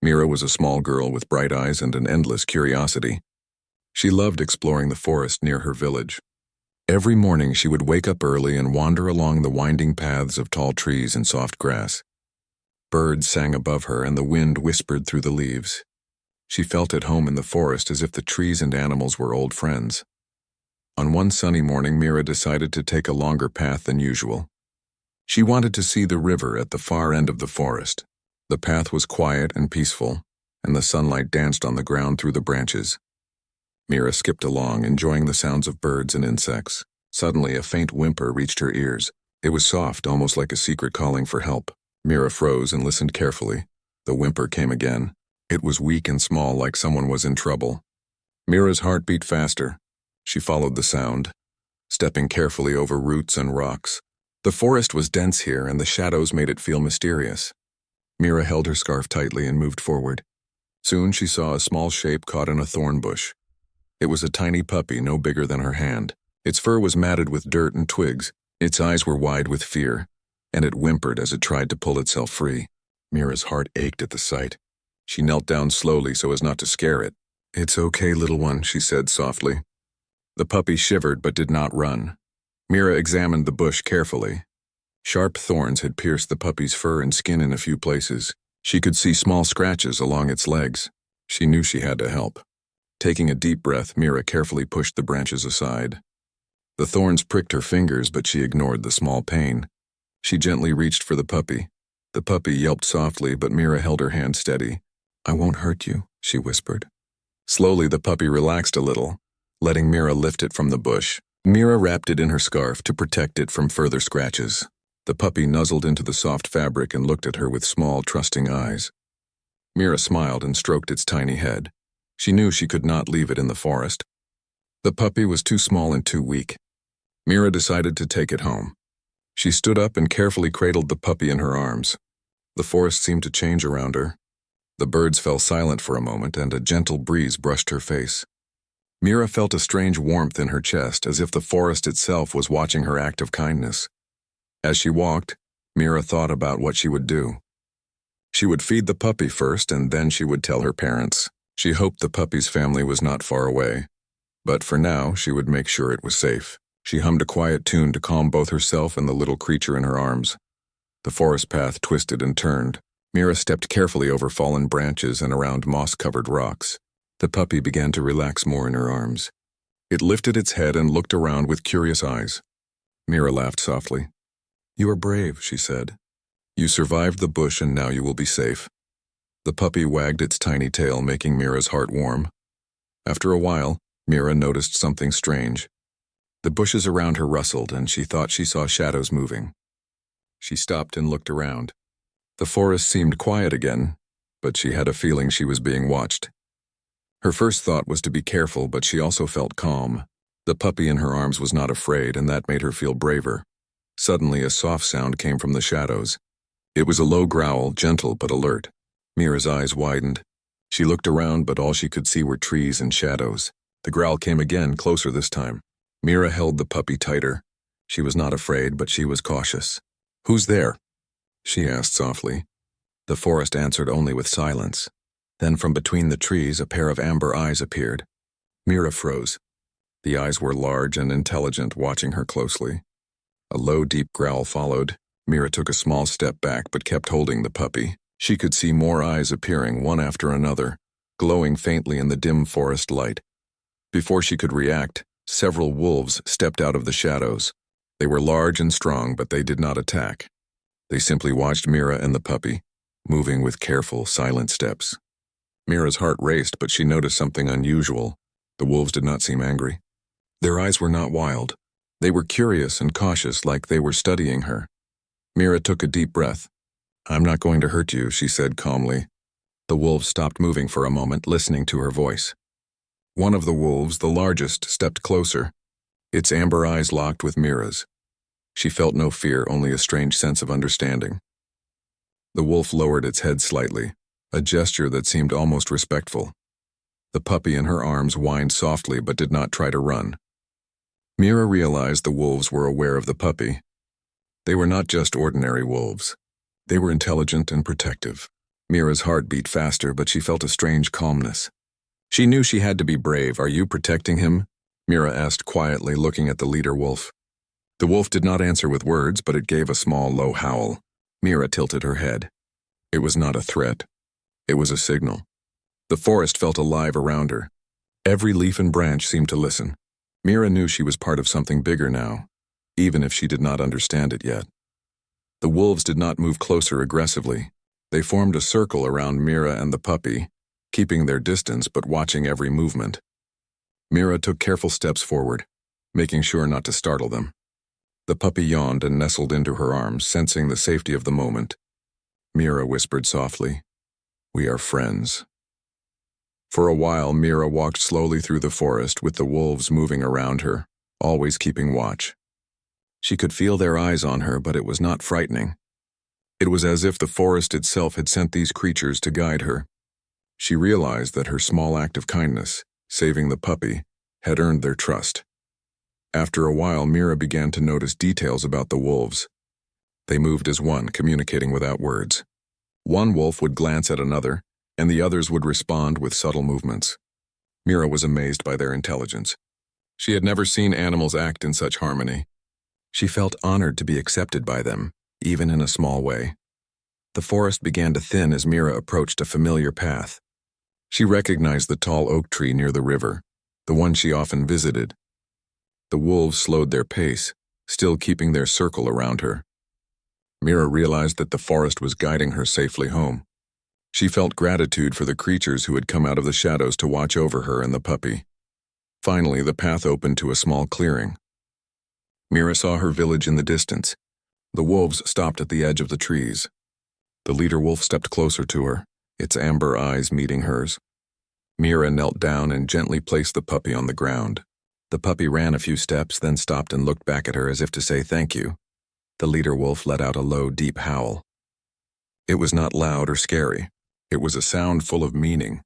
Mira was a small girl with bright eyes and an endless curiosity. She loved exploring the forest near her village. Every morning she would wake up early and wander along the winding paths of tall trees and soft grass. Birds sang above her and the wind whispered through the leaves. She felt at home in the forest as if the trees and animals were old friends. On one sunny morning, Mira decided to take a longer path than usual. She wanted to see the river at the far end of the forest. The path was quiet and peaceful, and the sunlight danced on the ground through the branches. Mira skipped along, enjoying the sounds of birds and insects. Suddenly, a faint whimper reached her ears. It was soft, almost like a secret calling for help. Mira froze and listened carefully. The whimper came again. It was weak and small, like someone was in trouble. Mira's heart beat faster. She followed the sound, stepping carefully over roots and rocks. The forest was dense here, and the shadows made it feel mysterious. Mira held her scarf tightly and moved forward. Soon she saw a small shape caught in a thorn bush. It was a tiny puppy, no bigger than her hand. Its fur was matted with dirt and twigs. Its eyes were wide with fear, and it whimpered as it tried to pull itself free. Mira's heart ached at the sight. She knelt down slowly so as not to scare it. "It's okay, little one," she said softly. The puppy shivered but did not run. Mira examined the bush carefully. Sharp thorns had pierced the puppy's fur and skin in a few places. She could see small scratches along its legs. She knew she had to help. Taking a deep breath, Mira carefully pushed the branches aside. The thorns pricked her fingers, but she ignored the small pain. She gently reached for the puppy. The puppy yelped softly, but Mira held her hand steady. "I won't hurt you," she whispered. Slowly, the puppy relaxed a little, letting Mira lift it from the bush. Mira wrapped it in her scarf to protect it from further scratches. The puppy nuzzled into the soft fabric and looked at her with small, trusting eyes. Mira smiled and stroked its tiny head. She knew she could not leave it in the forest. The puppy was too small and too weak. Mira decided to take it home. She stood up and carefully cradled the puppy in her arms. The forest seemed to change around her. The birds fell silent for a moment, and a gentle breeze brushed her face. Mira felt a strange warmth in her chest, as if the forest itself was watching her act of kindness. As she walked, Mira thought about what she would do. She would feed the puppy first, and then she would tell her parents. She hoped the puppy's family was not far away, but for now she would make sure it was safe. She hummed a quiet tune to calm both herself and the little creature in her arms. The forest path twisted and turned. Mira stepped carefully over fallen branches and around moss-covered rocks. The puppy began to relax more in her arms. It lifted its head and looked around with curious eyes. Mira laughed softly. "You are brave," she said. "You survived the bush and now you will be safe." The puppy wagged its tiny tail, making Mira's heart warm. After a while, Mira noticed something strange. The bushes around her rustled, and she thought she saw shadows moving. She stopped and looked around. The forest seemed quiet again, but she had a feeling she was being watched. Her first thought was to be careful, but she also felt calm. The puppy in her arms was not afraid, and that made her feel braver. Suddenly, a soft sound came from the shadows. It was a low growl, gentle but alert. Mira's eyes widened. She looked around, but all she could see were trees and shadows. The growl came again, closer this time. Mira held the puppy tighter. She was not afraid, but she was cautious. "Who's there?" she asked softly. The forest answered only with silence. Then from between the trees, a pair of amber eyes appeared. Mira froze. The eyes were large and intelligent, watching her closely. A low, deep growl followed. Mira took a small step back, but kept holding the puppy. She could see more eyes appearing, one after another, glowing faintly in the dim forest light. Before she could react, several wolves stepped out of the shadows. They were large and strong, but they did not attack. They simply watched Mira and the puppy, moving with careful, silent steps. Mira's heart raced, but she noticed something unusual. The wolves did not seem angry. Their eyes were not wild. They were curious and cautious, like they were studying her. Mira took a deep breath. "I'm not going to hurt you," she said calmly. The wolves stopped moving for a moment, listening to her voice. One of the wolves, the largest, stepped closer. Its amber eyes locked with Mira's. She felt no fear, only a strange sense of understanding. The wolf lowered its head slightly, a gesture that seemed almost respectful. The puppy in her arms whined softly but did not try to run. Mira realized the wolves were aware of the puppy. They were not just ordinary wolves. They were intelligent and protective. Mira's heart beat faster, but she felt a strange calmness. She knew she had to be brave. "Are you protecting him?" Mira asked quietly, looking at the leader wolf. The wolf did not answer with words, but it gave a small, low howl. Mira tilted her head. It was not a threat. It was a signal. The forest felt alive around her. Every leaf and branch seemed to listen. Mira knew she was part of something bigger now, even if she did not understand it yet. The wolves did not move closer aggressively. They formed a circle around Mira and the puppy, keeping their distance but watching every movement. Mira took careful steps forward, making sure not to startle them. The puppy yawned and nestled into her arms, sensing the safety of the moment. Mira whispered softly, "We are friends." For a while, Mira walked slowly through the forest with the wolves moving around her, always keeping watch. She could feel their eyes on her, but it was not frightening. It was as if the forest itself had sent these creatures to guide her. She realized that her small act of kindness, saving the puppy, had earned their trust. After a while, Mira began to notice details about the wolves. They moved as one, communicating without words. One wolf would glance at another, and the others would respond with subtle movements. Mira was amazed by their intelligence. She had never seen animals act in such harmony. She felt honored to be accepted by them, even in a small way. The forest began to thin as Mira approached a familiar path. She recognized the tall oak tree near the river, the one she often visited. The wolves slowed their pace, still keeping their circle around her. Mira realized that the forest was guiding her safely home. She felt gratitude for the creatures who had come out of the shadows to watch over her and the puppy. Finally, the path opened to a small clearing. Mira saw her village in the distance. The wolves stopped at the edge of the trees. The leader wolf stepped closer to her, its amber eyes meeting hers. Mira knelt down and gently placed the puppy on the ground. The puppy ran a few steps, then stopped and looked back at her as if to say thank you. The leader wolf let out a low, deep howl. It was not loud or scary. It was a sound full of meaning.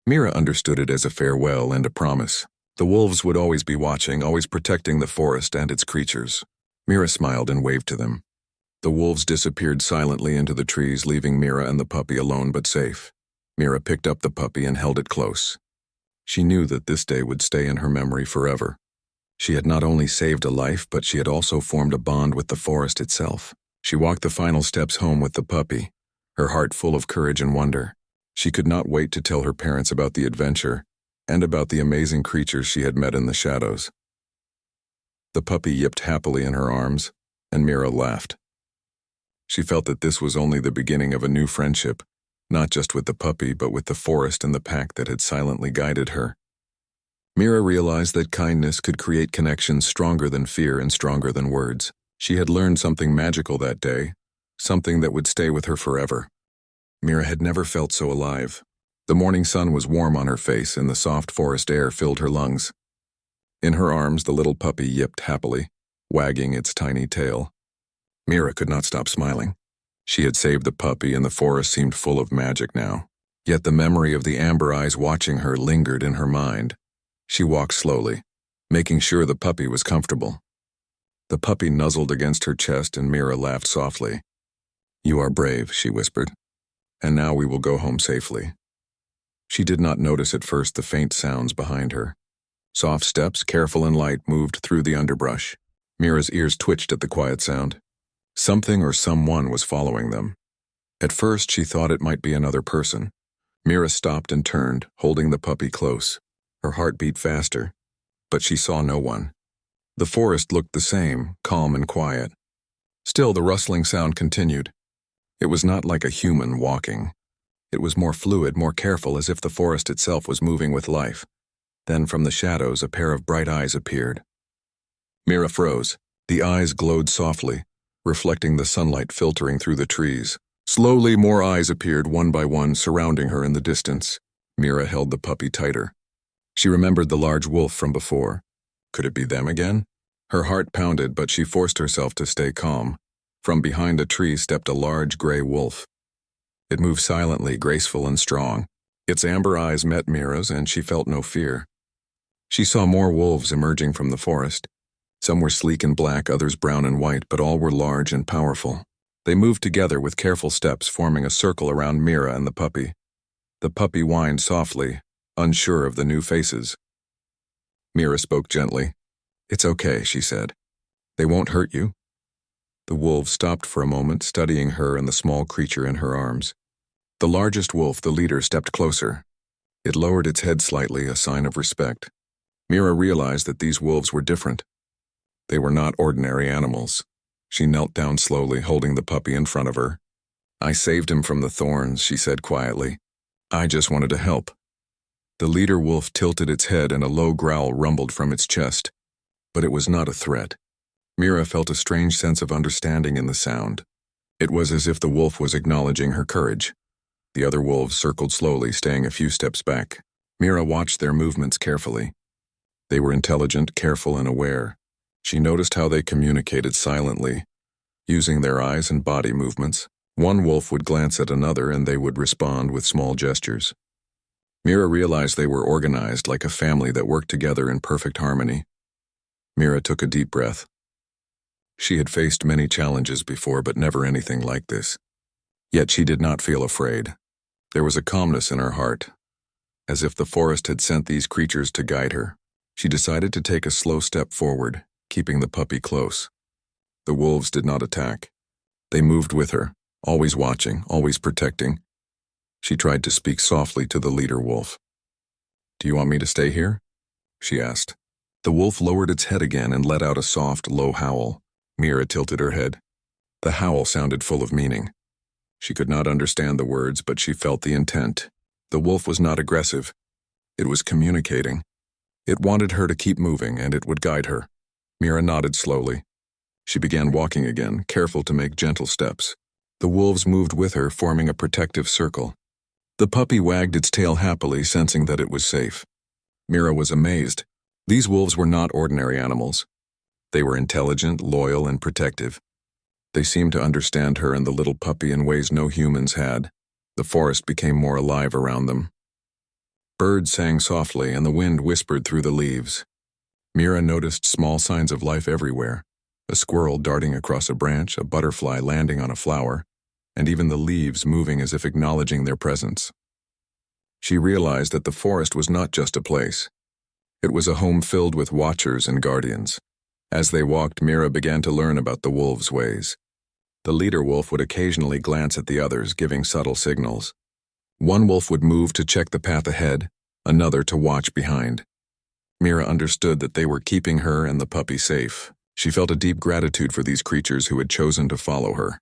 Mira understood it as a farewell and a promise. The wolves would always be watching, always protecting the forest and its creatures. Mira smiled and waved to them. The wolves disappeared silently into the trees, leaving Mira and the puppy alone but safe. Mira picked up the puppy and held it close. She knew that this day would stay in her memory forever. She had not only saved a life, but she had also formed a bond with the forest itself. She walked the final steps home with the puppy, her heart full of courage and wonder. She could not wait to tell her parents about the adventure and about the amazing creatures she had met in the shadows. The puppy yipped happily in her arms, and Mira laughed. She felt that this was only the beginning of a new friendship, not just with the puppy, but with the forest and the pack that had silently guided her. Mira realized that kindness could create connections stronger than fear and stronger than words. She had learned something magical that day, something that would stay with her forever. Mira had never felt so alive. The morning sun was warm on her face, and the soft forest air filled her lungs. In her arms, the little puppy yipped happily, wagging its tiny tail. Mira could not stop smiling. She had saved the puppy, and the forest seemed full of magic now. Yet the memory of the amber eyes watching her lingered in her mind. She walked slowly, making sure the puppy was comfortable. The puppy nuzzled against her chest, and Mira laughed softly. "You are brave," she whispered. "And now we will go home safely." She did not notice at first the faint sounds behind her. Soft steps, careful and light, moved through the underbrush. Mira's ears twitched at the quiet sound. Something or someone was following them. At first, she thought it might be another person. Mira stopped and turned, holding the puppy close. Her heart beat faster, but she saw no one. The forest looked the same, calm and quiet. Still, the rustling sound continued. It was not like a human walking. It was more fluid, more careful, as if the forest itself was moving with life. Then from the shadows, a pair of bright eyes appeared. Mira froze. The eyes glowed softly, reflecting the sunlight filtering through the trees. Slowly, more eyes appeared one by one, surrounding her in the distance. Mira held the puppy tighter. She remembered the large wolf from before. Could it be them again? Her heart pounded, but she forced herself to stay calm. From behind a tree stepped a large gray wolf. It moved silently, graceful and strong. Its amber eyes met Mira's, and she felt no fear. She saw more wolves emerging from the forest. Some were sleek and black, others brown and white, but all were large and powerful. They moved together with careful steps, forming a circle around Mira and the puppy. The puppy whined softly, unsure of the new faces. Mira spoke gently. "It's okay," she said. "They won't hurt you." The wolves stopped for a moment, studying her and the small creature in her arms. The largest wolf, the leader, stepped closer. It lowered its head slightly, a sign of respect. Mira realized that these wolves were different. They were not ordinary animals. She knelt down slowly, holding the puppy in front of her. "I saved him from the thorns," she said quietly. "I just wanted to help." The leader wolf tilted its head and a low growl rumbled from its chest. But it was not a threat. Mira felt a strange sense of understanding in the sound. It was as if the wolf was acknowledging her courage. The other wolves circled slowly, staying a few steps back. Mira watched their movements carefully. They were intelligent, careful, and aware. She noticed how they communicated silently, using their eyes and body movements. One wolf would glance at another and they would respond with small gestures. Mira realized they were organized like a family that worked together in perfect harmony. Mira took a deep breath. She had faced many challenges before, but never anything like this. Yet she did not feel afraid. There was a calmness in her heart, as if the forest had sent these creatures to guide her. She decided to take a slow step forward, keeping the puppy close. The wolves did not attack. They moved with her, always watching, always protecting. She tried to speak softly to the leader wolf. "Do you want me to stay here?" she asked. The wolf lowered its head again and let out a soft, low howl. Mira tilted her head. The howl sounded full of meaning. She could not understand the words, but she felt the intent. The wolf was not aggressive. It was communicating. It wanted her to keep moving, and it would guide her. Mira nodded slowly. She began walking again, careful to make gentle steps. The wolves moved with her, forming a protective circle. The puppy wagged its tail happily, sensing that it was safe. Mira was amazed. These wolves were not ordinary animals. They were intelligent, loyal, and protective. They seemed to understand her and the little puppy in ways no humans had. The forest became more alive around them. Birds sang softly, and the wind whispered through the leaves. Mira noticed small signs of life everywhere. A squirrel darting across a branch, a butterfly landing on a flower, and even the leaves moving as if acknowledging their presence. She realized that the forest was not just a place. It was a home filled with watchers and guardians. As they walked, Mira began to learn about the wolves' ways. The leader wolf would occasionally glance at the others, giving subtle signals. One wolf would move to check the path ahead, another to watch behind. Mira understood that they were keeping her and the puppy safe. She felt a deep gratitude for these creatures who had chosen to follow her.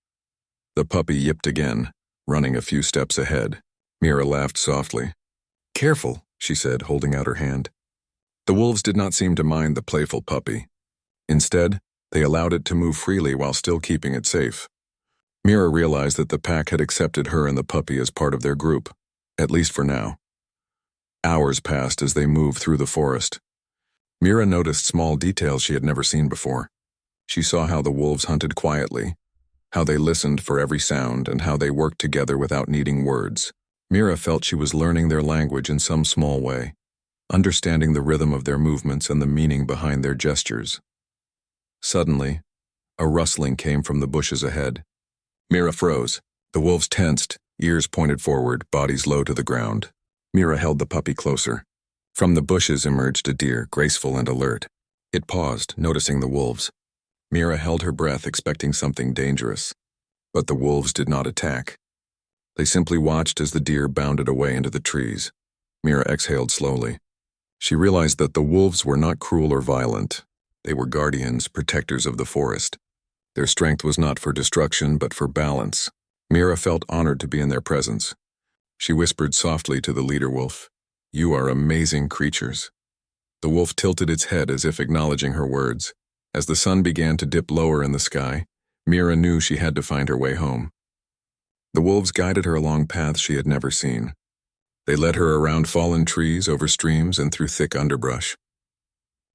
The puppy yipped again, running a few steps ahead. Mira laughed softly. "Careful," she said, holding out her hand. The wolves did not seem to mind the playful puppy. Instead, they allowed it to move freely while still keeping it safe. Mira realized that the pack had accepted her and the puppy as part of their group, at least for now. Hours passed as they moved through the forest. Mira noticed small details she had never seen before. She saw how the wolves hunted quietly, how they listened for every sound, and how they worked together without needing words. Mira felt she was learning their language in some small way, understanding the rhythm of their movements and the meaning behind their gestures. Suddenly, a rustling came from the bushes ahead. Mira froze. The wolves tensed, ears pointed forward, bodies low to the ground. Mira held the puppy closer. From the bushes emerged a deer, graceful and alert. It paused, noticing the wolves. Mira held her breath, expecting something dangerous. But the wolves did not attack. They simply watched as the deer bounded away into the trees. Mira exhaled slowly. She realized that the wolves were not cruel or violent. They were guardians, protectors of the forest. Their strength was not for destruction, but for balance. Mira felt honored to be in their presence. She whispered softly to the leader wolf, "You are amazing creatures." The wolf tilted its head as if acknowledging her words. As the sun began to dip lower in the sky, Mira knew she had to find her way home. The wolves guided her along paths she had never seen. They led her around fallen trees, over streams, and through thick underbrush.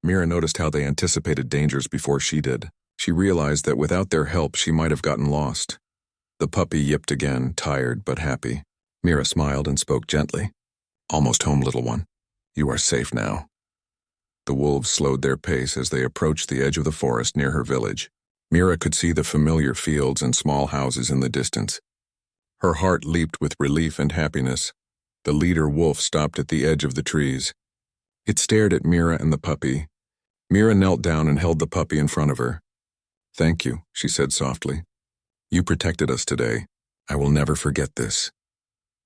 Mira noticed how they anticipated dangers before she did. She realized that without their help, she might have gotten lost. The puppy yipped again, tired but happy. Mira smiled and spoke gently. "Almost home, little one. You are safe now." The wolves slowed their pace as they approached the edge of the forest near her village. Mira could see the familiar fields and small houses in the distance. Her heart leaped with relief and happiness. The leader wolf stopped at the edge of the trees. It stared at Mira and the puppy. Mira knelt down and held the puppy in front of her. "Thank you," she said softly. "You protected us today. I will never forget this."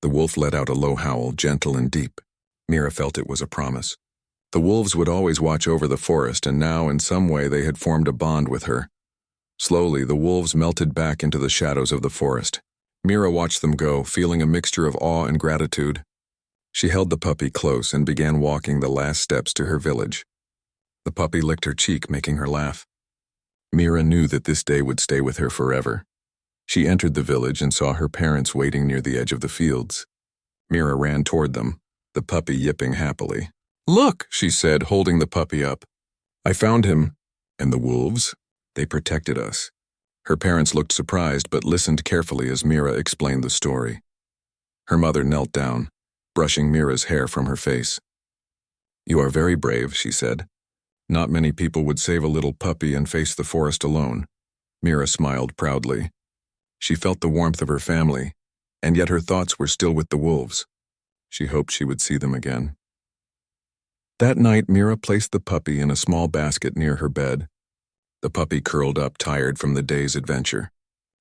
The wolf let out a low howl, gentle and deep. Mira felt it was a promise. The wolves would always watch over the forest, and now in some way they had formed a bond with her. Slowly, the wolves melted back into the shadows of the forest. Mira watched them go, feeling a mixture of awe and gratitude. She held the puppy close and began walking the last steps to her village. The puppy licked her cheek, making her laugh. Mira knew that this day would stay with her forever. She entered the village and saw her parents waiting near the edge of the fields. Mira ran toward them, the puppy yipping happily. "Look," she said, holding the puppy up. "I found him." "And the wolves? They protected us." Her parents looked surprised but listened carefully as Mira explained the story. Her mother knelt down, brushing Mira's hair from her face. "You are very brave," she said. "Not many people would save a little puppy and face the forest alone." Mira smiled proudly. She felt the warmth of her family, and yet her thoughts were still with the wolves. She hoped she would see them again. That night, Mira placed the puppy in a small basket near her bed. The puppy curled up, tired from the day's adventure.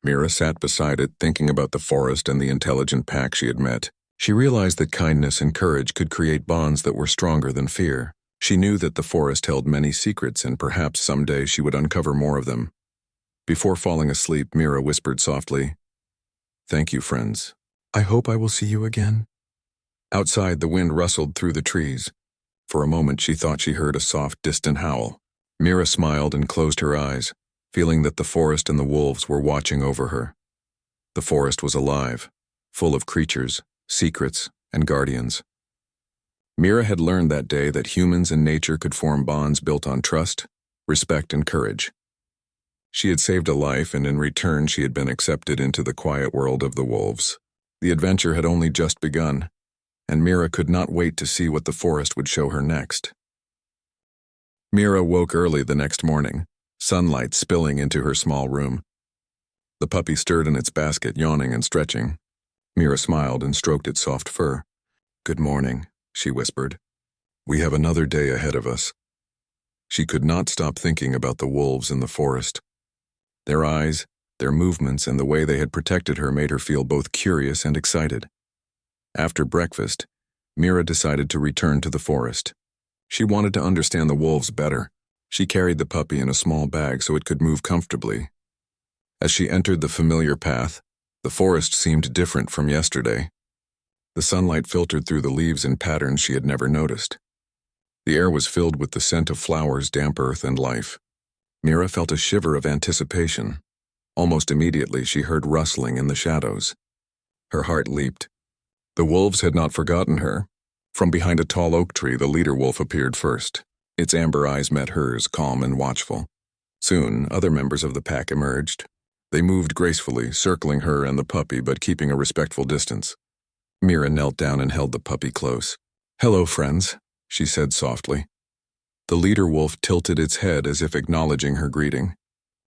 Mira sat beside it, thinking about the forest and the intelligent pack she had met. She realized that kindness and courage could create bonds that were stronger than fear. She knew that the forest held many secrets, and perhaps someday she would uncover more of them. Before falling asleep, Mira whispered softly, "Thank you, friends. I hope I will see you again." Outside, the wind rustled through the trees. For a moment, she thought she heard a soft, distant howl. Mira smiled and closed her eyes, feeling that the forest and the wolves were watching over her. The forest was alive, full of creatures, secrets, and guardians. Mira had learned that day that humans and nature could form bonds built on trust, respect, and courage. She had saved a life, and in return she had been accepted into the quiet world of the wolves. The adventure had only just begun, and Mira could not wait to see what the forest would show her next. Mira woke early the next morning, sunlight spilling into her small room. The puppy stirred in its basket, yawning and stretching. Mira smiled and stroked its soft fur. "Good morning," she whispered. "We have another day ahead of us." She could not stop thinking about the wolves in the forest. Their eyes, their movements, and the way they had protected her made her feel both curious and excited. After breakfast, Mira decided to return to the forest. She wanted to understand the wolves better. She carried the puppy in a small bag so it could move comfortably. As she entered the familiar path, the forest seemed different from yesterday. The sunlight filtered through the leaves in patterns she had never noticed. The air was filled with the scent of flowers, damp earth, and life. Mira felt a shiver of anticipation. Almost immediately, she heard rustling in the shadows. Her heart leaped. The wolves had not forgotten her. From behind a tall oak tree, the leader wolf appeared first. Its amber eyes met hers, calm and watchful. Soon, other members of the pack emerged. They moved gracefully, circling her and the puppy but keeping a respectful distance. Mira knelt down and held the puppy close. "Hello, friends," she said softly. The leader wolf tilted its head as if acknowledging her greeting.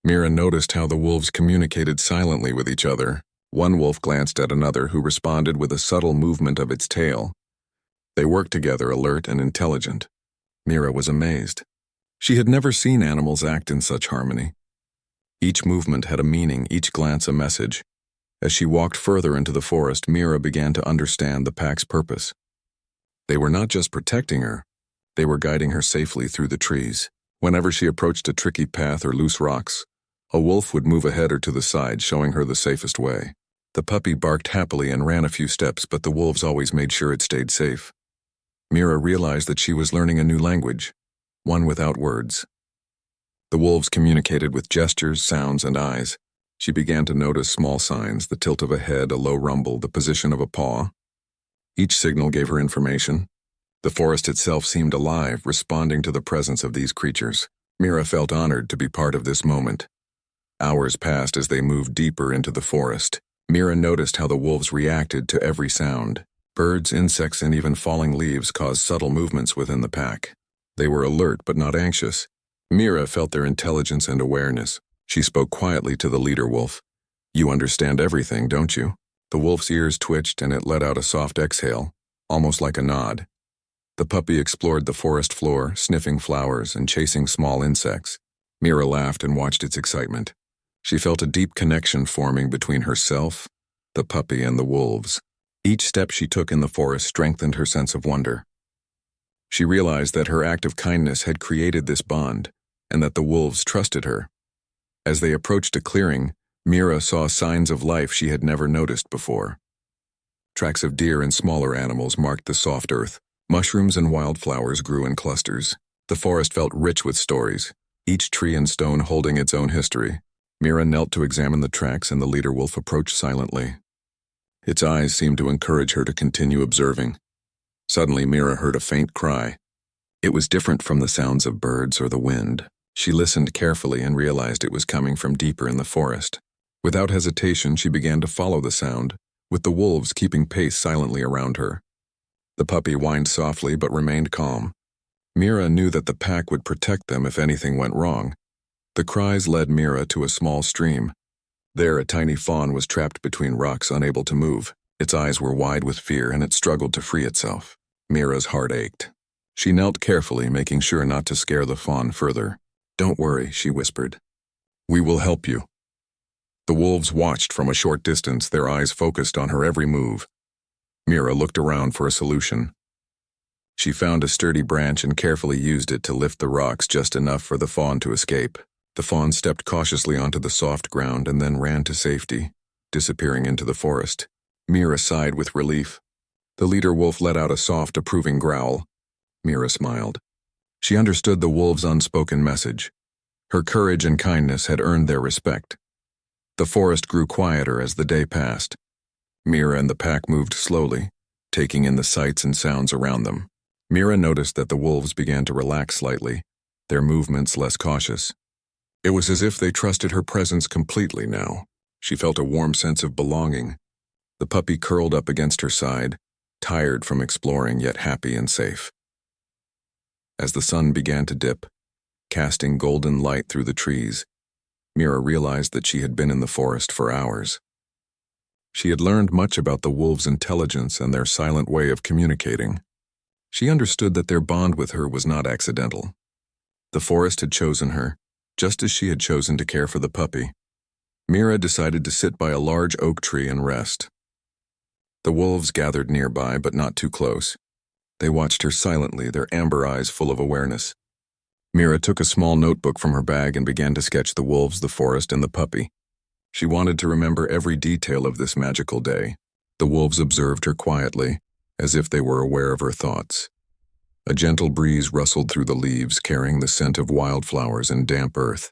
Mira noticed how the wolves communicated silently with each other. One wolf glanced at another, who responded with a subtle movement of its tail. They worked together, alert and intelligent. Mira was amazed. She had never seen animals act in such harmony. Each movement had a meaning, each glance a message. As she walked further into the forest, Mira began to understand the pack's purpose. They were not just protecting her, they were guiding her safely through the trees. Whenever she approached a tricky path or loose rocks, a wolf would move ahead or to the side, showing her the safest way. The puppy barked happily and ran a few steps, but the wolves always made sure it stayed safe. Mira realized that she was learning a new language, one without words. The wolves communicated with gestures, sounds, and eyes. She began to notice small signs, the tilt of a head, a low rumble, the position of a paw. Each signal gave her information. The forest itself seemed alive, responding to the presence of these creatures. Mira felt honored to be part of this moment. Hours passed as they moved deeper into the forest. Mira noticed how the wolves reacted to every sound. Birds, insects, and even falling leaves caused subtle movements within the pack. They were alert but not anxious. Mira felt their intelligence and awareness. She spoke quietly to the leader wolf. "You understand everything, don't you?" The wolf's ears twitched and it let out a soft exhale, almost like a nod. The puppy explored the forest floor, sniffing flowers and chasing small insects. Mira laughed and watched its excitement. She felt a deep connection forming between herself, the puppy, and the wolves. Each step she took in the forest strengthened her sense of wonder. She realized that her act of kindness had created this bond, and that the wolves trusted her. As they approached a clearing, Mira saw signs of life she had never noticed before. Tracks of deer and smaller animals marked the soft earth. Mushrooms and wildflowers grew in clusters. The forest felt rich with stories, each tree and stone holding its own history. Mira knelt to examine the tracks and the leader wolf approached silently. Its eyes seemed to encourage her to continue observing. Suddenly, Mira heard a faint cry. It was different from the sounds of birds or the wind. She listened carefully and realized it was coming from deeper in the forest. Without hesitation, she began to follow the sound, with the wolves keeping pace silently around her. The puppy whined softly but remained calm. Mira knew that the pack would protect them if anything went wrong. The cries led Mira to a small stream. There, a tiny fawn was trapped between rocks, unable to move. Its eyes were wide with fear and it struggled to free itself. Mira's heart ached. She knelt carefully, making sure not to scare the fawn further. "Don't worry," she whispered. "We will help you." The wolves watched from a short distance, their eyes focused on her every move. Mira looked around for a solution. She found a sturdy branch and carefully used it to lift the rocks just enough for the fawn to escape. The fawn stepped cautiously onto the soft ground and then ran to safety, disappearing into the forest. Mira sighed with relief. The leader wolf let out a soft, approving growl. Mira smiled. She understood the wolves' unspoken message. Her courage and kindness had earned their respect. The forest grew quieter as the day passed. Mira and the pack moved slowly, taking in the sights and sounds around them. Mira noticed that the wolves began to relax slightly, their movements less cautious. It was as if they trusted her presence completely now. She felt a warm sense of belonging. The puppy curled up against her side, tired from exploring yet happy and safe. As the sun began to dip, casting golden light through the trees, Mira realized that she had been in the forest for hours. She had learned much about the wolves' intelligence and their silent way of communicating. She understood that their bond with her was not accidental. The forest had chosen her, just as she had chosen to care for the puppy. Mira decided to sit by a large oak tree and rest. The wolves gathered nearby, but not too close. They watched her silently, their amber eyes full of awareness. Mira took a small notebook from her bag and began to sketch the wolves, the forest, and the puppy. She wanted to remember every detail of this magical day. The wolves observed her quietly, as if they were aware of her thoughts. A gentle breeze rustled through the leaves, carrying the scent of wildflowers and damp earth.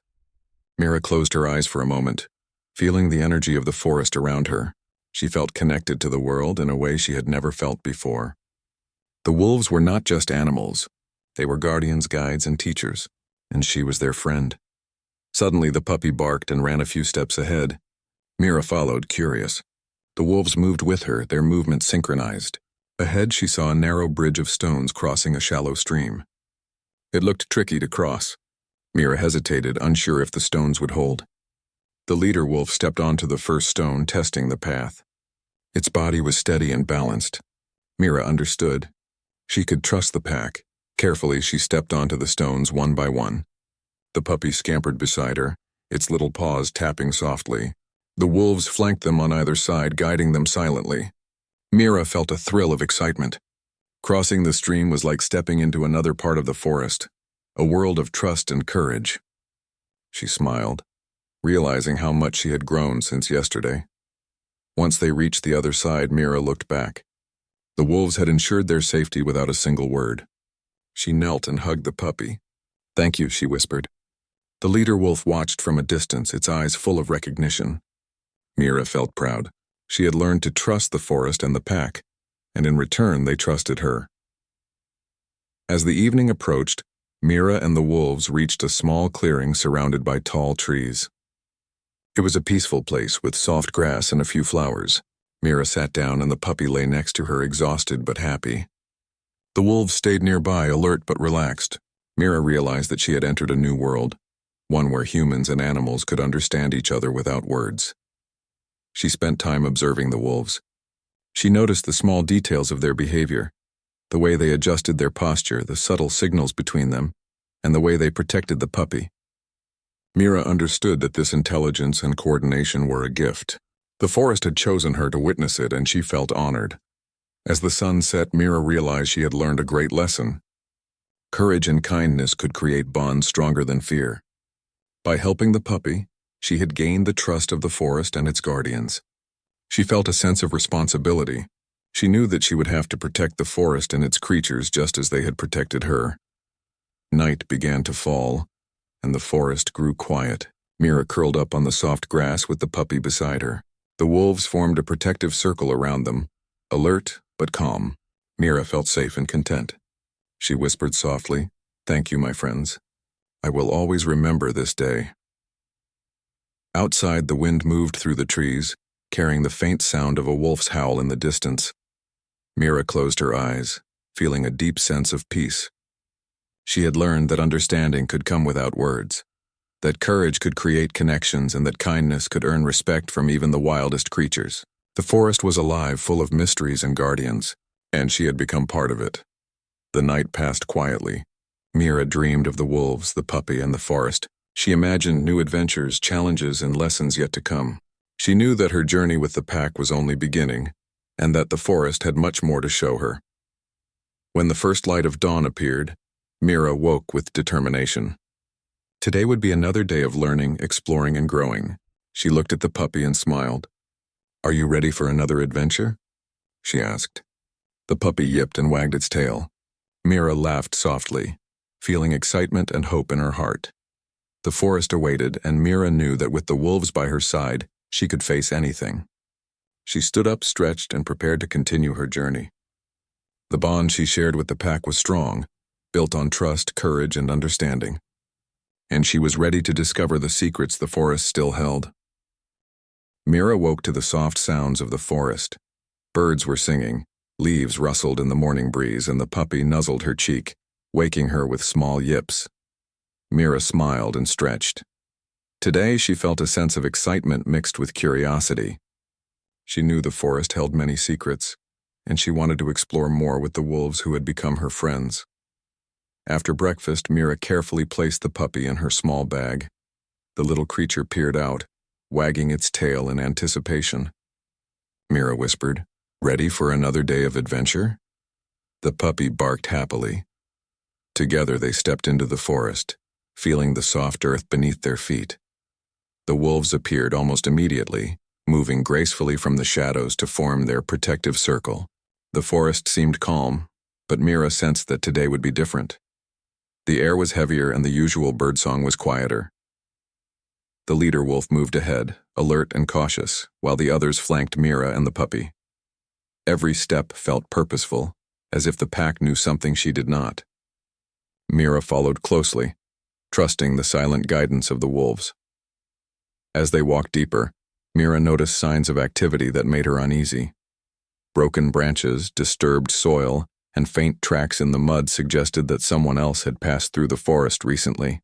Mira closed her eyes for a moment, feeling the energy of the forest around her. She felt connected to the world in a way she had never felt before. The wolves were not just animals. They were guardians, guides, and teachers, and she was their friend. Suddenly, the puppy barked and ran a few steps ahead. Mira followed, curious. The wolves moved with her, their movements synchronized. Ahead, she saw a narrow bridge of stones crossing a shallow stream. It looked tricky to cross. Mira hesitated, unsure if the stones would hold. The leader wolf stepped onto the first stone, testing the path. Its body was steady and balanced. Mira understood. She could trust the pack. Carefully, she stepped onto the stones one by one. The puppy scampered beside her, its little paws tapping softly. The wolves flanked them on either side, guiding them silently. Mira felt a thrill of excitement. Crossing the stream was like stepping into another part of the forest, a world of trust and courage. She smiled, realizing how much she had grown since yesterday. Once they reached the other side, Mira looked back. The wolves had ensured their safety without a single word. She knelt and hugged the puppy. "Thank you," she whispered. The leader wolf watched from a distance, its eyes full of recognition. Mira felt proud. She had learned to trust the forest and the pack, and in return they trusted her. As the evening approached, Mira and the wolves reached a small clearing surrounded by tall trees. It was a peaceful place with soft grass and a few flowers. Mira sat down and the puppy lay next to her, exhausted but happy. The wolves stayed nearby, alert but relaxed. Mira realized that she had entered a new world. one where humans and animals could understand each other without words. She spent time observing the wolves. She noticed the small details of their behavior, the way they adjusted their posture, the subtle signals between them, and the way they protected the puppy. Mira understood that this intelligence and coordination were a gift. The forest had chosen her to witness it, and she felt honored. As the sun set, Mira realized she had learned a great lesson. Courage and kindness could create bonds stronger than fear. By helping the puppy, she had gained the trust of the forest and its guardians. She felt a sense of responsibility. She knew that she would have to protect the forest and its creatures just as they had protected her. Night began to fall, and the forest grew quiet. Mira curled up on the soft grass with the puppy beside her. The wolves formed a protective circle around them, alert but calm. Mira felt safe and content. She whispered softly, "Thank you, my friends. I will always remember this day." Outside, the wind moved through the trees, carrying the faint sound of a wolf's howl in the distance. Mira closed her eyes, feeling a deep sense of peace. She had learned that understanding could come without words, that courage could create connections, and that kindness could earn respect from even the wildest creatures. The forest was alive, full of mysteries and guardians, and she had become part of it. The night passed quietly. Mira dreamed of the wolves, the puppy, and the forest. She imagined new adventures, challenges, and lessons yet to come. She knew that her journey with the pack was only beginning, and that the forest had much more to show her. When the first light of dawn appeared, Mira woke with determination. Today would be another day of learning, exploring, and growing. She looked at the puppy and smiled. "Are you ready for another adventure?" she asked. The puppy yipped and wagged its tail. Mira laughed softly, feeling excitement and hope in her heart. The forest awaited, and Mira knew that with the wolves by her side, she could face anything. She stood up, stretched, and prepared to continue her journey. The bond she shared with the pack was strong, built on trust, courage, and understanding. And she was ready to discover the secrets the forest still held. Mira woke to the soft sounds of the forest. Birds were singing, leaves rustled in the morning breeze, and the puppy nuzzled her cheek, waking her with small yips. Mira smiled and stretched. Today she felt a sense of excitement mixed with curiosity. She knew the forest held many secrets, and she wanted to explore more with the wolves who had become her friends. After breakfast, Mira carefully placed the puppy in her small bag. The little creature peered out, wagging its tail in anticipation. Mira whispered, "Ready for another day of adventure?" The puppy barked happily. Together they stepped into the forest, feeling the soft earth beneath their feet. The wolves appeared almost immediately, moving gracefully from the shadows to form their protective circle. The forest seemed calm, but Mira sensed that today would be different. The air was heavier and the usual birdsong was quieter. The leader wolf moved ahead, alert and cautious, while the others flanked Mira and the puppy. Every step felt purposeful, as if the pack knew something she did not. Mira followed closely, trusting the silent guidance of the wolves. As they walked deeper, Mira noticed signs of activity that made her uneasy. Broken branches, disturbed soil, and faint tracks in the mud suggested that someone else had passed through the forest recently.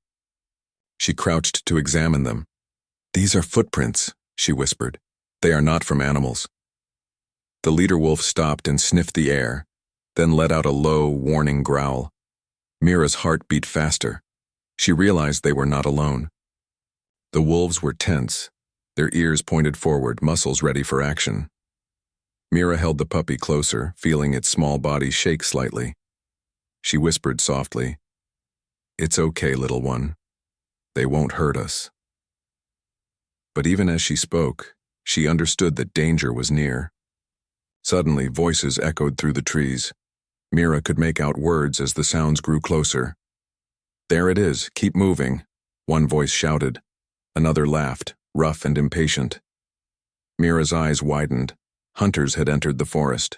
She crouched to examine them. "These are footprints," she whispered. "They are not from animals." The leader wolf stopped and sniffed the air, then let out a low, warning growl. Mira's heart beat faster. She realized they were not alone. The wolves were tense, their ears pointed forward, muscles ready for action. Mira held the puppy closer, feeling its small body shake slightly. She whispered softly, "It's okay, little one. They won't hurt us." But even as she spoke, she understood that danger was near. Suddenly, voices echoed through the trees. Mira could make out words as the sounds grew closer. "There it is, keep moving," one voice shouted. Another laughed, rough and impatient. Mira's eyes widened. Hunters had entered the forest.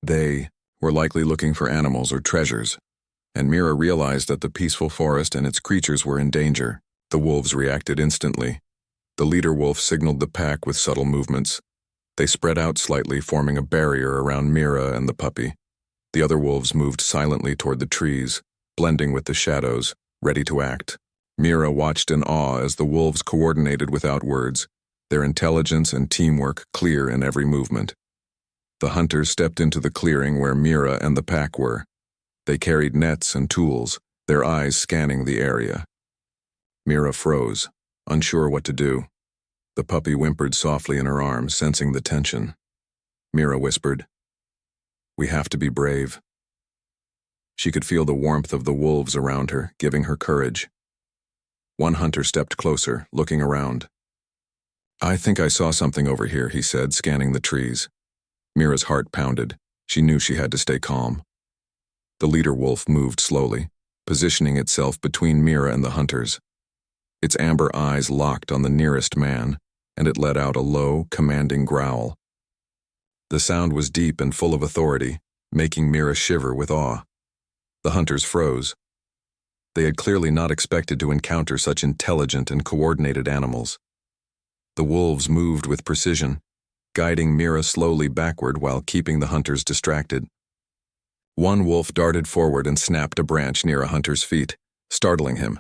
They were likely looking for animals or treasures, and Mira realized that the peaceful forest and its creatures were in danger. The wolves reacted instantly. The leader wolf signaled the pack with subtle movements. They spread out slightly, forming a barrier around Mira and the puppy. The other wolves moved silently toward the trees, blending with the shadows, ready to act. Mira watched in awe as the wolves coordinated without words, their intelligence and teamwork clear in every movement. The hunters stepped into the clearing where Mira and the pack were. They carried nets and tools, their eyes scanning the area. Mira froze, unsure what to do. The puppy whimpered softly in her arms, sensing the tension. Mira whispered, "We have to be brave." She could feel the warmth of the wolves around her, giving her courage. One hunter stepped closer, looking around. "I think I saw something over here," he said, scanning the trees. Mira's heart pounded. She knew she had to stay calm. The leader wolf moved slowly, positioning itself between Mira and the hunters. Its amber eyes locked on the nearest man, and it let out a low, commanding growl. The sound was deep and full of authority, making Mira shiver with awe. The hunters froze. They had clearly not expected to encounter such intelligent and coordinated animals. The wolves moved with precision, guiding Mira slowly backward while keeping the hunters distracted. One wolf darted forward and snapped a branch near a hunter's feet, startling him.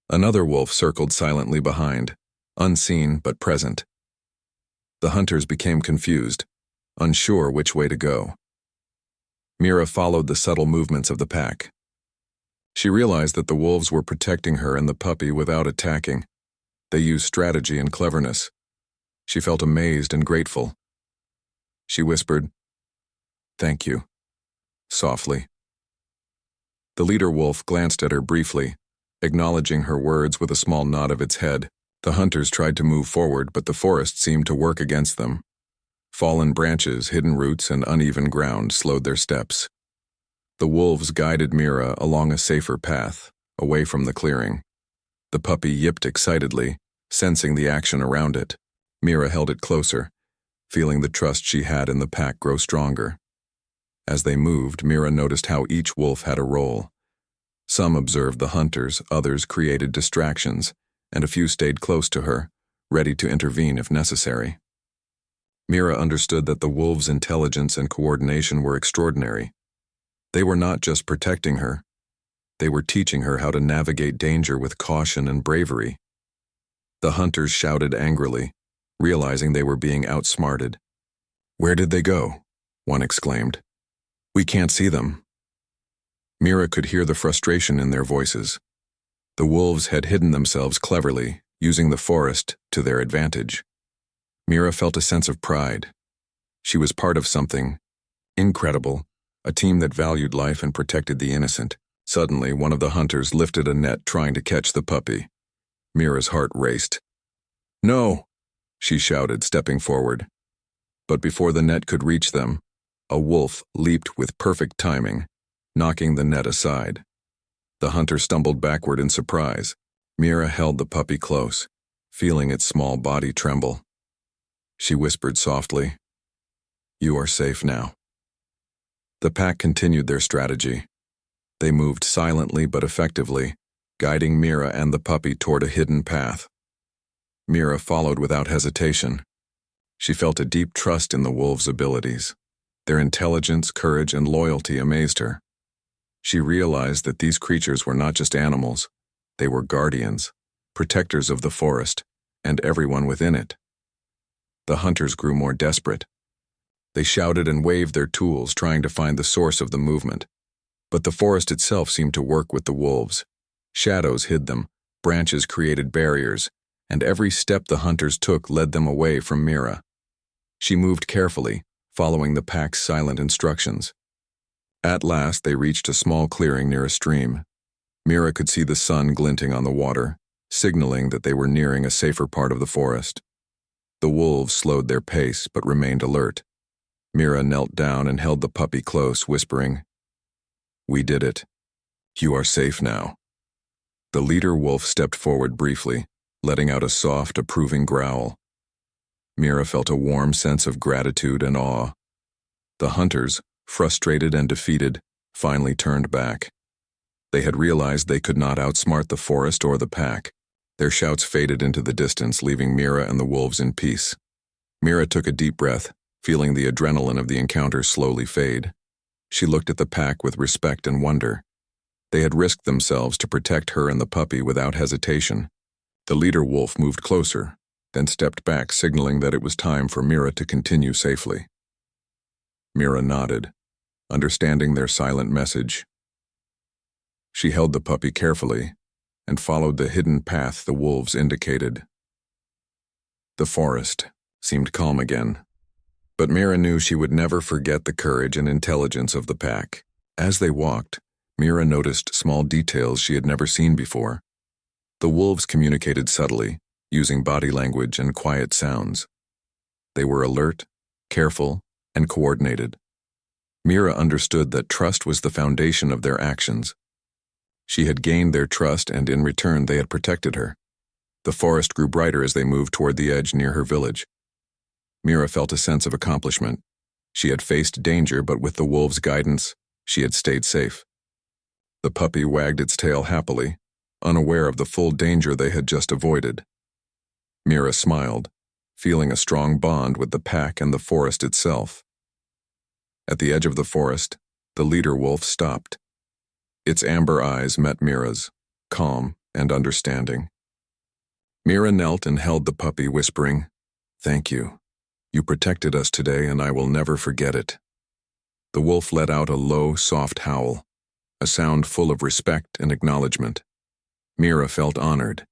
Another wolf circled silently behind, unseen but present. The hunters became confused, unsure which way to go. Mira followed the subtle movements of the pack. She realized that the wolves were protecting her and the puppy without attacking. They used strategy and cleverness. She felt amazed and grateful. She whispered, "Thank you," softly. The leader wolf glanced at her briefly, acknowledging her words with a small nod of its head. The hunters tried to move forward, but the forest seemed to work against them. Fallen branches, hidden roots, and uneven ground slowed their steps. The wolves guided Mira along a safer path, away from the clearing. The puppy yipped excitedly, sensing the action around it. Mira held it closer, feeling the trust she had in the pack grow stronger. As they moved, Mira noticed how each wolf had a role. Some observed the hunters, others created distractions, and a few stayed close to her, ready to intervene if necessary. Mira understood that the wolves' intelligence and coordination were extraordinary. They were not just protecting her, they were teaching her how to navigate danger with caution and bravery. The hunters shouted angrily, realizing they were being outsmarted. "Where did they go?" one exclaimed. "We can't see them." Mira could hear the frustration in their voices. The wolves had hidden themselves cleverly, using the forest to their advantage. Mira felt a sense of pride. She was part of something incredible, a team that valued life and protected the innocent. Suddenly, one of the hunters lifted a net trying to catch the puppy. Mira's heart raced. "No!" she shouted, stepping forward. But before the net could reach them, a wolf leaped with perfect timing, knocking the net aside. The hunter stumbled backward in surprise. Mira held the puppy close, feeling its small body tremble. She whispered softly, "You are safe now." The pack continued their strategy. They moved silently but effectively, guiding Mira and the puppy toward a hidden path. Mira followed without hesitation. She felt a deep trust in the wolves' abilities. Their intelligence, courage, and loyalty amazed her. She realized that these creatures were not just animals, they were guardians, protectors of the forest, and everyone within it. The hunters grew more desperate. They shouted and waved their tools, trying to find the source of the movement. But the forest itself seemed to work with the wolves. Shadows hid them, branches created barriers, and every step the hunters took led them away from Mira. She moved carefully, following the pack's silent instructions. At last, they reached a small clearing near a stream. Mira could see the sun glinting on the water, signaling that they were nearing a safer part of the forest. The wolves slowed their pace but remained alert. Mira knelt down and held the puppy close, whispering, "We did it. You are safe now." The leader wolf stepped forward briefly, letting out a soft, approving growl. Mira felt a warm sense of gratitude and awe. The hunters, frustrated and defeated, finally turned back. They had realized they could not outsmart the forest or the pack. Their shouts faded into the distance, leaving Mira and the wolves in peace. Mira took a deep breath, feeling the adrenaline of the encounter slowly fade. She looked at the pack with respect and wonder. They had risked themselves to protect her and the puppy without hesitation. The leader wolf moved closer, then stepped back, signaling that it was time for Mira to continue safely. Mira nodded, understanding their silent message. She held the puppy carefully and followed the hidden path the wolves indicated. The forest seemed calm again, but Mira knew she would never forget the courage and intelligence of the pack. As they walked, Mira noticed small details she had never seen before. The wolves communicated subtly, using body language and quiet sounds. They were alert, careful, and coordinated. Mira understood that trust was the foundation of their actions. She had gained their trust, and in return they had protected her. The forest grew brighter as they moved toward the edge near her village. Mira felt a sense of accomplishment. She had faced danger, but with the wolves' guidance, she had stayed safe. The puppy wagged its tail happily, unaware of the full danger they had just avoided. Mira smiled, feeling a strong bond with the pack and the forest itself. At the edge of the forest, the leader wolf stopped. Its amber eyes met Mira's, calm and understanding. Mira knelt and held the puppy, whispering, "Thank you. You protected us today, and I will never forget it." The wolf let out a low, soft howl, a sound full of respect and acknowledgement. Mira felt honored.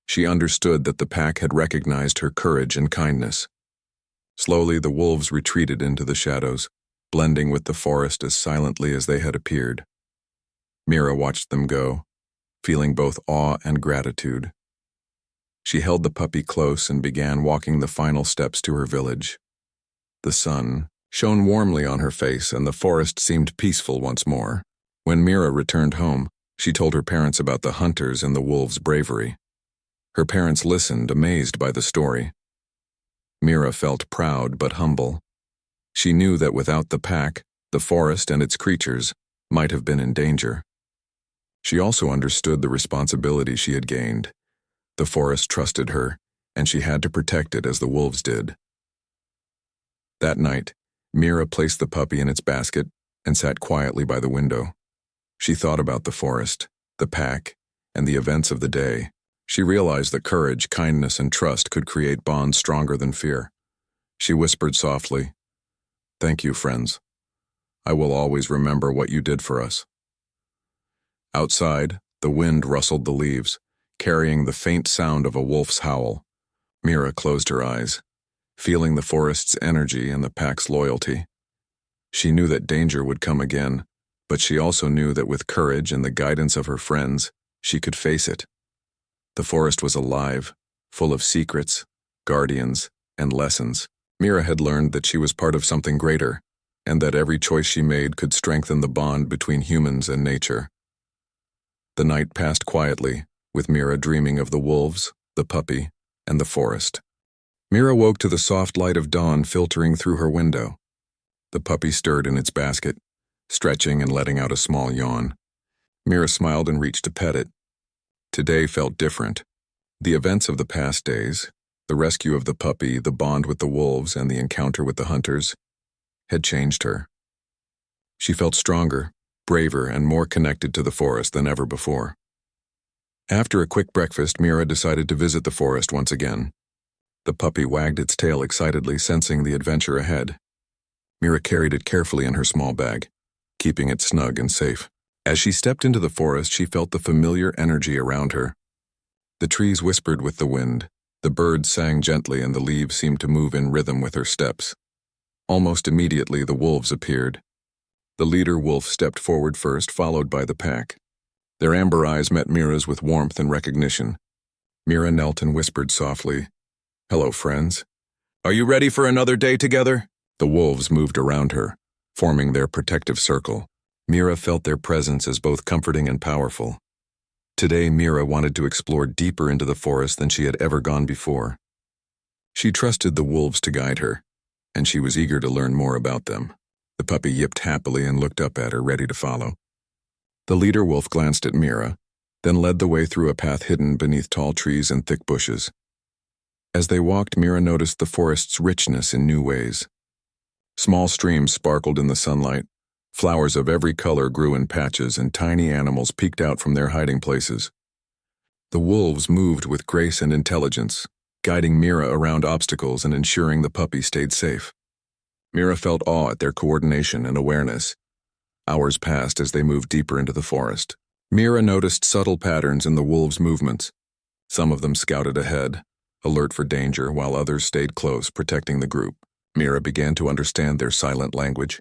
She understood that the pack had recognized her courage and kindness. Slowly, the wolves retreated into the shadows, blending with the forest as silently as they had appeared. Mira watched them go, feeling both awe and gratitude. She held the puppy close and began walking the final steps to her village. The sun shone warmly on her face, and the forest seemed peaceful once more. When Mira returned home, she told her parents about the hunters and the wolves' bravery. Her parents listened, amazed by the story. Mira felt proud but humble. She knew that without the pack, the forest and its creatures might have been in danger. She also understood the responsibility she had gained. The forest trusted her, and she had to protect it as the wolves did. That night, Mira placed the puppy in its basket and sat quietly by the window. She thought about the forest, the pack, and the events of the day. She realized that courage, kindness, and trust could create bonds stronger than fear. She whispered softly, "Thank you, friends. I will always remember what you did for us." Outside, the wind rustled the leaves, carrying the faint sound of a wolf's howl. Mira closed her eyes, feeling the forest's energy and the pack's loyalty. She knew that danger would come again, but she also knew that with courage and the guidance of her friends, she could face it. The forest was alive, full of secrets, guardians, and lessons. Mira had learned that she was part of something greater, and that every choice she made could strengthen the bond between humans and nature. The night passed quietly, with Mira dreaming of the wolves, the puppy, and the forest. Mira woke to the soft light of dawn filtering through her window. The puppy stirred in its basket, stretching and letting out a small yawn. Mira smiled and reached to pet it. Today felt different. The events of the past days, the rescue of the puppy, the bond with the wolves, and the encounter with the hunters, had changed her. She felt stronger, braver, and more connected to the forest than ever before. After a quick breakfast, Mira decided to visit the forest once again. The puppy wagged its tail excitedly, sensing the adventure ahead. Mira carried it carefully in her small bag, keeping it snug and safe. As she stepped into the forest, she felt the familiar energy around her. The trees whispered with the wind, the birds sang gently, and the leaves seemed to move in rhythm with her steps. Almost immediately, the wolves appeared. The leader wolf stepped forward first, followed by the pack. Their amber eyes met Mira's with warmth and recognition. Mira knelt and whispered softly, "Hello, friends. Are you ready for another day together?" The wolves moved around her, forming their protective circle. Mira felt their presence as both comforting and powerful. Today, Mira wanted to explore deeper into the forest than she had ever gone before. She trusted the wolves to guide her, and she was eager to learn more about them. The puppy yipped happily and looked up at her, ready to follow. The leader wolf glanced at Mira, then led the way through a path hidden beneath tall trees and thick bushes. As they walked, Mira noticed the forest's richness in new ways. Small streams sparkled in the sunlight, Flowers of every color grew in patches, and tiny animals peeked out from their hiding places. The wolves moved with grace and intelligence, guiding Mira around obstacles and ensuring the puppy stayed safe. Mira felt awe at their coordination and awareness. Hours passed as they moved deeper into the forest. Mira noticed subtle patterns in the wolves' movements. Some of them scouted ahead, alert for danger, while others stayed close, protecting the group. Mira began to understand their silent language,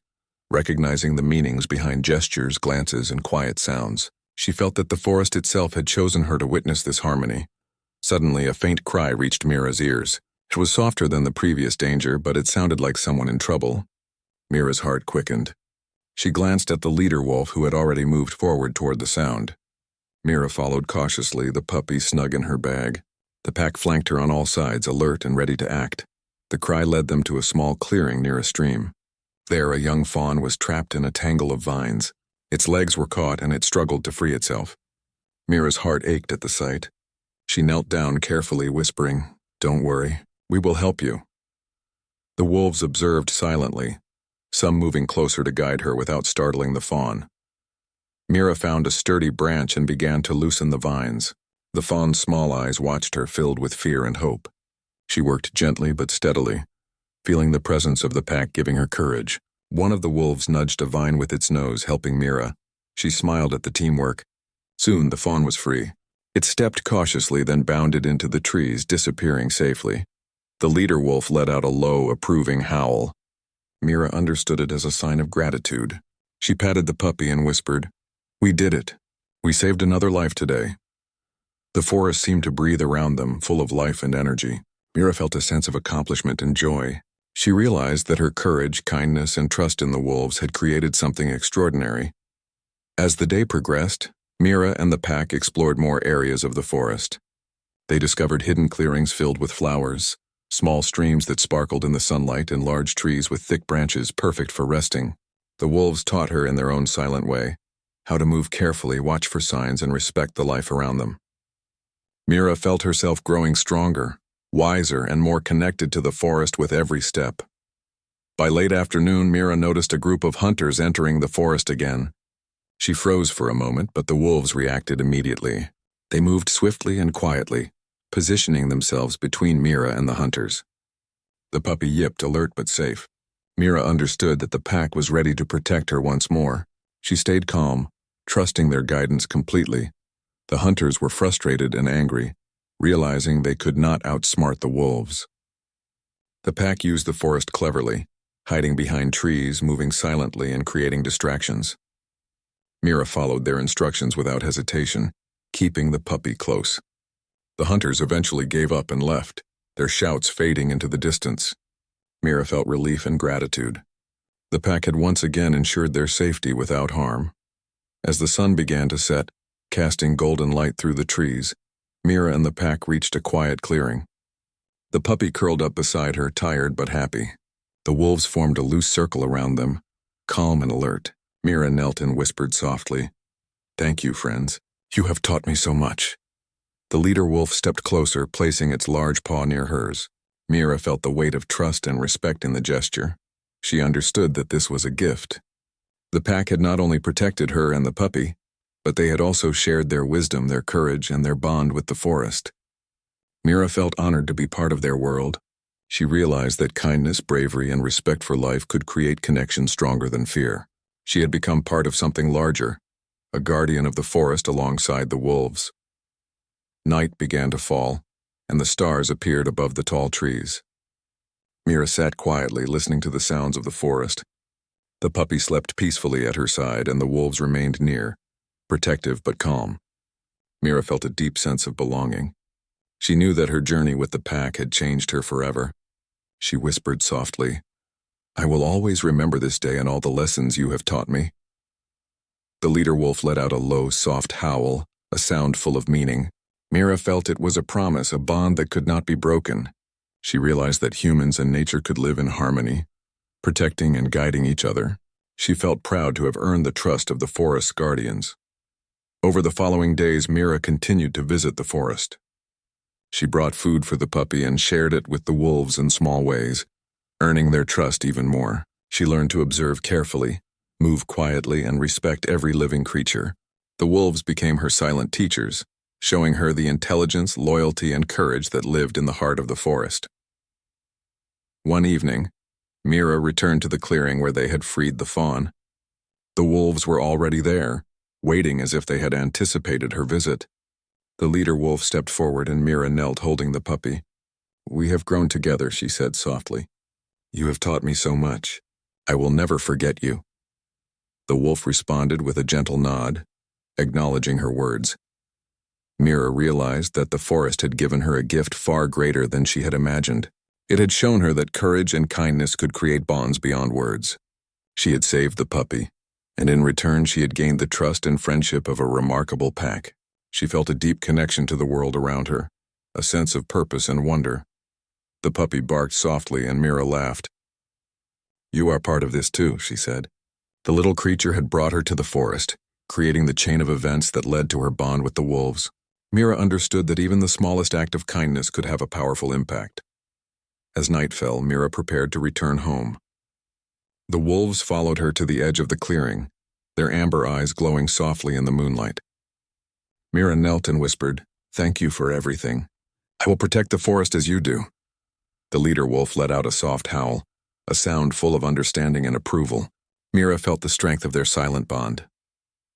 recognizing the meanings behind gestures, glances, and quiet sounds. She felt that the forest itself had chosen her to witness this harmony. Suddenly, a faint cry reached Mira's ears. It was softer than the previous danger, but it sounded like someone in trouble. Mira's heart quickened. She glanced at the leader wolf who had already moved forward toward the sound. Mira followed cautiously, the puppy snug in her bag. The pack flanked her on all sides, alert and ready to act. The cry led them to a small clearing near a stream. There, a young fawn was trapped in a tangle of vines. Its legs were caught and it struggled to free itself. Mira's heart ached at the sight. She knelt down carefully, whispering, "Don't worry, we will help you." The wolves observed silently, some moving closer to guide her without startling the fawn. Mira found a sturdy branch and began to loosen the vines. The fawn's small eyes watched her, filled with fear and hope. She worked gently but steadily, feeling the presence of the pack giving her courage. One of the wolves nudged a vine with its nose, helping Mira. She smiled at the teamwork. Soon the fawn was free. It stepped cautiously, then bounded into the trees, disappearing safely. The leader wolf let out a low, approving howl. Mira understood it as a sign of gratitude. She patted the puppy and whispered, "We did it. We saved another life today." The forest seemed to breathe around them, full of life and energy. Mira felt a sense of accomplishment and joy. She realized that her courage, kindness, and trust in the wolves had created something extraordinary. As the day progressed, Mira and the pack explored more areas of the forest. They discovered hidden clearings filled with flowers, small streams that sparkled in the sunlight, and large trees with thick branches perfect for resting. The wolves taught her in their own silent way how to move carefully, watch for signs, and respect the life around them. Mira felt herself growing stronger, wiser, and more connected to the forest with every step. By late afternoon, Mira noticed a group of hunters entering the forest again. She froze for a moment, but the wolves reacted immediately. They moved swiftly and quietly, positioning themselves between Mira and the hunters. The puppy yipped, alert but safe. Mira understood that the pack was ready to protect her once more. She stayed calm, trusting their guidance completely. The hunters were frustrated and angry, realizing they could not outsmart the wolves. The pack used the forest cleverly, hiding behind trees, moving silently, and creating distractions. Mira followed their instructions without hesitation, keeping the puppy close. The hunters eventually gave up and left, their shouts fading into the distance. Mira felt relief and gratitude. The pack had once again ensured their safety without harm. As the sun began to set, casting golden light through the trees, Mira and the pack reached a quiet clearing. The puppy curled up beside her, tired but happy. The wolves formed a loose circle around them, calm and alert. Mira knelt and whispered softly, "Thank you, friends. You have taught me so much." The leader wolf stepped closer, placing its large paw near hers. Mira felt the weight of trust and respect in the gesture. She understood that this was a gift. The pack had not only protected her and the puppy, but they had also shared their wisdom, their courage, and their bond with the forest. Mira felt honored to be part of their world. She realized that kindness, bravery, and respect for life could create connections stronger than fear. She had become part of something larger, a guardian of the forest alongside the wolves. Night began to fall, and the stars appeared above the tall trees. Mira sat quietly, listening to the sounds of the forest. The puppy slept peacefully at her side, and the wolves remained near, protective but calm. Mira felt a deep sense of belonging. She knew that her journey with the pack had changed her forever. She whispered softly, "I will always remember this day and all the lessons you have taught me." The leader wolf let out a low, soft howl, a sound full of meaning. Mira felt it was a promise, a bond that could not be broken. She realized that humans and nature could live in harmony, protecting and guiding each other. She felt proud to have earned the trust of the forest's guardians. Over the following days, Mira continued to visit the forest. She brought food for the puppy and shared it with the wolves in small ways, earning their trust even more. She learned to observe carefully, Move quietly and respect every living creature. The wolves became her silent teachers, showing her the intelligence, loyalty, and courage that lived in the heart of the forest. One evening, Mira returned to the clearing where they had freed the fawn. The wolves were already there, waiting as if they had anticipated her visit. The leader wolf stepped forward and Mira knelt holding the puppy. "We have grown together," she said softly. "You have taught me so much. I will never forget you." The wolf responded with a gentle nod, acknowledging her words. Mira realized that the forest had given her a gift far greater than she had imagined. It had shown her that courage and kindness could create bonds beyond words. She had saved the puppy, and in return she had gained the trust and friendship of a remarkable pack. She felt a deep connection to the world around her, a sense of purpose and wonder. The puppy barked softly and Mira laughed. "You are part of this too," she said. The little creature had brought her to the forest, creating the chain of events that led to her bond with the wolves. Mira understood that even the smallest act of kindness could have a powerful impact. As night fell, Mira prepared to return home. The wolves followed her to the edge of the clearing, their amber eyes glowing softly in the moonlight. Mira knelt and whispered, "Thank you for everything. I will protect the forest as you do." The leader wolf let out a soft howl, a sound full of understanding and approval. Mira felt the strength of their silent bond.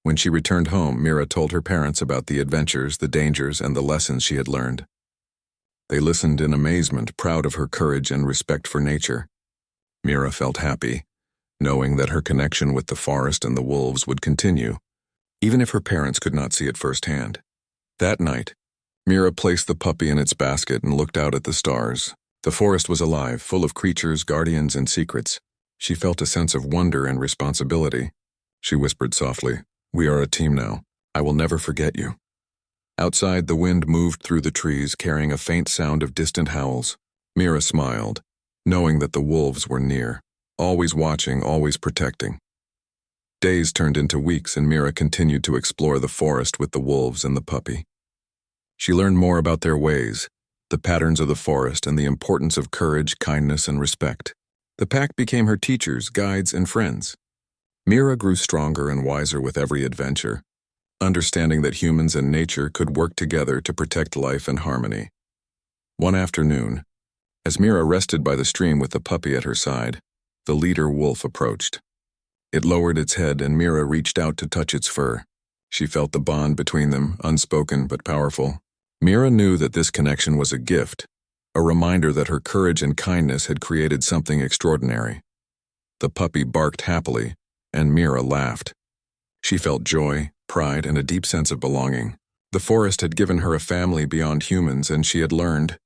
When she returned home, Mira told her parents about the adventures, the dangers, and the lessons she had learned. They listened in amazement, proud of her courage and respect for nature. Mira felt happy, knowing that her connection with the forest and the wolves would continue, even if her parents could not see it firsthand. That night, Mira placed the puppy in its basket and looked out at the stars. The forest was alive, full of creatures, guardians, and secrets. She felt a sense of wonder and responsibility. She whispered softly, "We are a team now. I will never forget you." Outside, the wind moved through the trees, carrying a faint sound of distant howls. Mira smiled, knowing that the wolves were near, always watching, always protecting. Days turned into weeks, and Mira continued to explore the forest with the wolves and the puppy. She learned more about their ways, the patterns of the forest, and the importance of courage, kindness, and respect. The pack became her teachers, guides, and friends. Mira grew stronger and wiser with every adventure, understanding that humans and nature could work together to protect life and harmony. One afternoon, as Mira rested by the stream with the puppy at her side, the leader wolf approached. It lowered its head and Mira reached out to touch its fur. She felt the bond between them, unspoken but powerful. Mira knew that this connection was a gift, a reminder that her courage and kindness had created something extraordinary. The puppy barked happily, and Mira laughed. She felt joy, pride, and a deep sense of belonging. The forest had given her a family beyond humans, and she had learned,